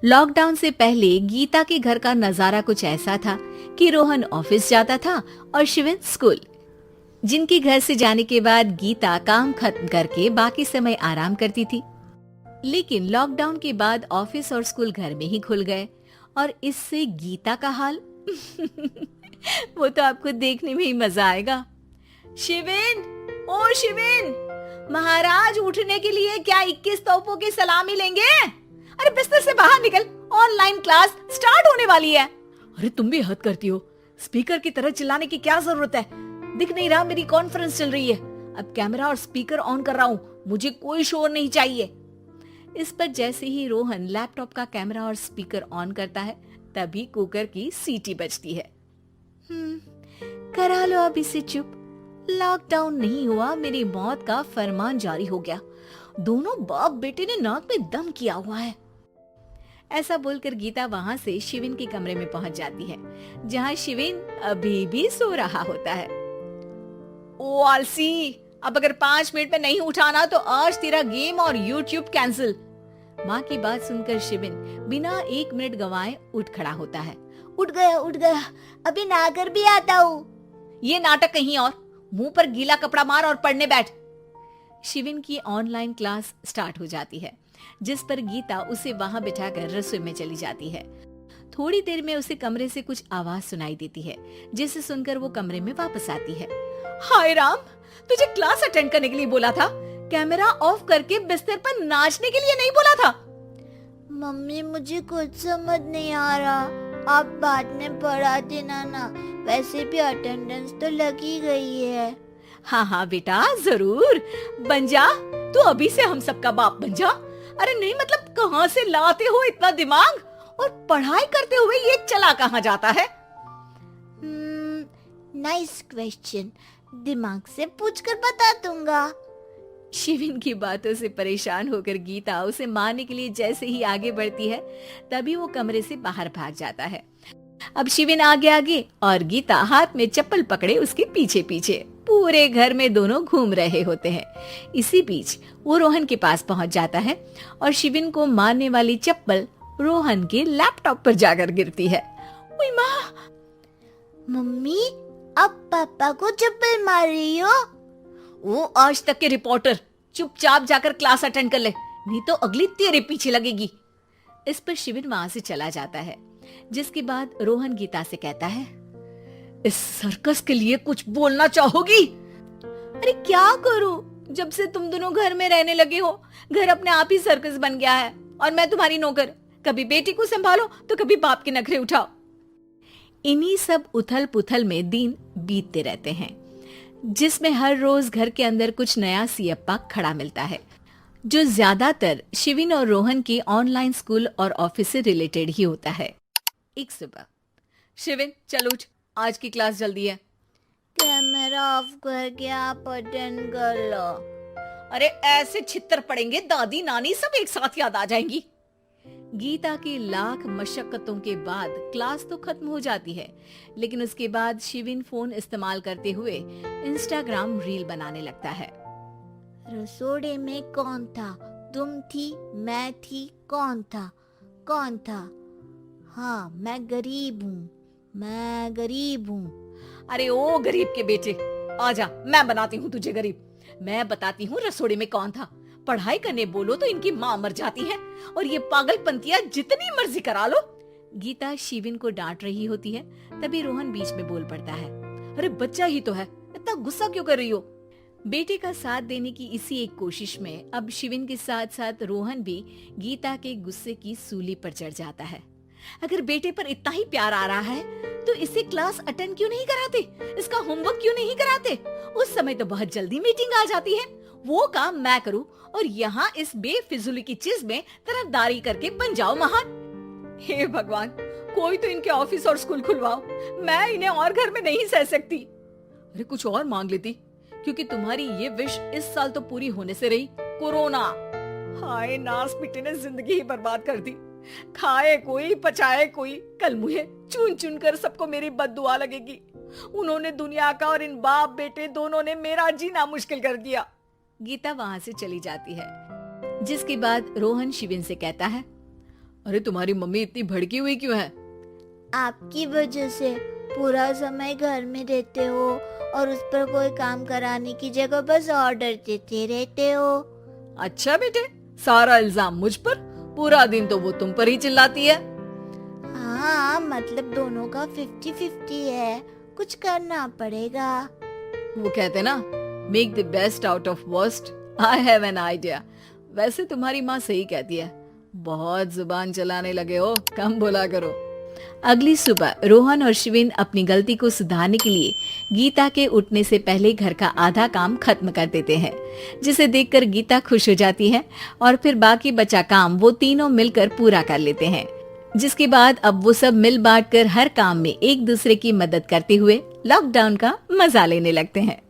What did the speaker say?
Lockdown से पहले गीता के घर का नजारा कुछ ऐसा था कि रोहन ऑफिस जाता था और शिविन स्कूल। जिनके घर से जाने के बाद गीता काम खत्म करके बाकी समय आराम करती थी। लेकिन लॉकडाउन के बाद ऑफिस और स्कूल घर में ही खुल गए और इससे गीता का हाल वो तो आपको देखने में ही मजा आएगा। शिविन, ओ शिविन, महाराज उठने के लिए क्या 21 तोपों की सलामी लेंगे? अरे बिस्तर से बाहर निकल, ऑनलाइन क्लास स्टार्ट होने वाली है। अरे तुम भी हद करती हो, स्पीकर की तरह चिल्लाने की क्या जरूरत है? दिख नहीं रहा मेरी कॉन्फ्रेंस चल रही है। अब कैमरा और स्पीकर ऑन कर रहा हूँ, मुझे कोई शोर नहीं चाहिए। इस पर जैसे ही रोहन लैपटॉप का कैमरा और स्पीकर ऑन करता है तभी कुकर की सीटी बजती है। करा लो अब इसे चुप। लॉकडाउन नहीं हुआ, मेरी मौत का फरमान जारी हो गया। दोनों बाप बेटे ने नाक में दम किया हुआ है। ऐसा बोलकर गीता वहां से शिविन के कमरे में पहुंच जाती है, जहां शिविन अभी भी सो रहा होता है। ओ आलसी, अब अगर 5 मिनट में नहीं उठाना तो आज तेरा गेम और यूट्यूब कैंसिल। माँ की बात सुनकर शिविन बिना 1 मिनट गंवाए उठ खड़ा होता है। उठ गया, अभी नहाकर भी आता हूँ। ये नाटक कहीं और, मुंह पर गीला कपड़ा मार और पढ़ने बैठ। शिविन की ऑनलाइन क्लास स्टार्ट हो जाती है, जिस पर गीता उसे वहां बिठाकर रसोई में चली जाती है। थोड़ी देर में उसे कमरे से कुछ आवाज सुनाई देती है, जिसे सुनकर वो कमरे में वापस आती है। हाय राम, तुझे क्लास अटेंड करने के लिए बोला था, कैमरा ऑफ करके बिस्तर पर नाचने के लिए नहीं बोला था। मम्मी मुझे कुछ समझ नहीं आ रहा, आप बाद में पढ़ा देना ना, वैसे भी अटेंडेंस तो लगी गई है। हाँ बेटा, जरूर बन जा, तू अभी से हम सबका बाप बन जा। अरे नहीं मतलब कहाँ से लाते हो इतना दिमाग, और पढ़ाई करते हुए ये चला कहाँ जाता है? नाइस क्वेश्चन, दिमाग से पूछकर बता दूंगा। शिविन की बातों से परेशान होकर गीता उसे मारने के लिए जैसे ही आगे बढ़ती है तभी वो कमरे से बाहर भाग जाता है। अब शिविन आगे और गीता हाथ में चप्पल पकड़े उसके पीछे पीछे पूरे घर में दोनों घूम रहे होते हैं। इसी बीच वो रोहन के पास पहुंच जाता है और शिविन को मारने वाली चप्पल रोहन के लैपटॉप पर जाकर गिरती है। ओए माँ! मम्मी, अब पापा को चप्पल मार रही हो? वो आज तक के रिपोर्टर, चुपचाप जाकर क्लास अटेंड कर ले, नहीं तो अगली तेरे पीछे लगेगी। इस पर शिविन वहां से चला जाता है, जिसके बाद रोहन गीता से कहता है, इस सर्कस के लिए कुछ बोलना चाहोगी? अरे क्या करूं, जब से तुम दोनों घर में रहने लगे हो, घर अपने आप ही सर्कस बन गया है और मैं तुम्हारी नौकर। कभी बेटी को संभालो तो कभी बाप के नखरे उठाओ। इन्हीं सब उथल पुथल में दिन बीतते रहते हैं, जिसमें हर रोज घर के अंदर कुछ नया सियप्पा खड़ा मिलता है, जो ज्यादातर शिविन और रोहन की ऑनलाइन स्कूल और ऑफिस से रिलेटेड ही होता है। एक सुबह, शिविन चल उठ, आज की क्लास जल्दी है। कैमरा ऑफ करके आप अटेंड कर लो। अरे ऐसे छित्तर पड़ेंगे, दादी नानी सब एक साथ याद आ जाएंगी। गीता की लाख मशक्कतों के बाद क्लास तो खत्म हो जाती है, लेकिन उसके बाद शिविन फोन इस्तेमाल करते हुए इंस्टाग्राम रील बनाने लगता है। रसोड़े में कौन था? तुम थी, मैं थी, कौन था? हाँ, मैं गरीब हूँ। अरे ओ गरीब के बेटे, आजा, मैं बनाती हूँ तुझे गरीब। मैं बताती हूँ रसोड़े में कौन था। पढ़ाई करने बोलो तो इनकी माँ मर जाती है, और ये पागलपंतियां जितनी मर्जी करा लो। गीता शिविन को डांट रही होती है, तभी रोहन बीच में बोल पड़ता है। अरे बच्चा ही तो है, इतना गुस्सा क्यों कर रही हो? बेटे का साथ देने की इसी एक कोशिश में अब शिविन के साथ साथ रोहन भी गीता के गुस्से की सूली पर चढ़ जाता है। अगर बेटे पर इतना ही प्यार आ रहा है तो इसे क्लास अटेंड क्यों नहीं कराते, इसका होमवर्क क्यों नहीं कराते? उस समय तो बहुत जल्दी मीटिंग आ जाती है, वो काम मैं करूं और यहाँ इस बेफिजूली की चीज में तरफदारी करके बन जाओ महान। हे भगवान, कोई तो इनके ऑफिस और स्कूल खुलवाओ, मैं इन्हें और घर में नहीं सह सकती। अरे कुछ और मांग लेती, क्योंकि तुम्हारी ये विश इस साल तो पूरी होने से रही, कोरोना। हाय नास बेटे ने जिंदगी ही बर्बाद कर दी। खाए कोई पचाए कोई, कल मुझे चुन चुन कर सबको मेरी बद्दुआ लगेगी। उन्होंने दुनिया का और इन बाप बेटे दोनों ने मेरा जीना मुश्किल कर दिया। गीता वहां से चली जाती है, जिसके बाद रोहन शिविन से कहता है, अरे तुम्हारी मम्मी इतनी भड़की हुई क्यों है? आपकी वजह से पूरा समय घर में रहते हो और उस पर कोई काम कराने की जगह बस ऑर्डर देते रहते हो। अच्छा बेटे, सारा इल्जाम मुझ पर? पूरा दिन तो वो तुम पर ही चिल्लाती है। हाँ, मतलब दोनों का 50-50 है, कुछ करना पड़ेगा। वो कहते ना, make the best out of worst. I have an idea. वैसे तुम्हारी माँ सही कहती है, बहुत जुबान चलाने लगे हो, कम बोला करो। अगली सुबह रोहन और शिविन अपनी गलती को सुधारने के लिए गीता के उठने से पहले घर का आधा काम खत्म कर देते हैं, जिसे देखकर गीता खुश हो जाती है और फिर बाकी बचा काम वो तीनों मिलकर पूरा कर लेते हैं। जिसके बाद अब वो सब मिल बांट कर हर काम में एक दूसरे की मदद करते हुए लॉकडाउन का मजा लेने लगते हैं।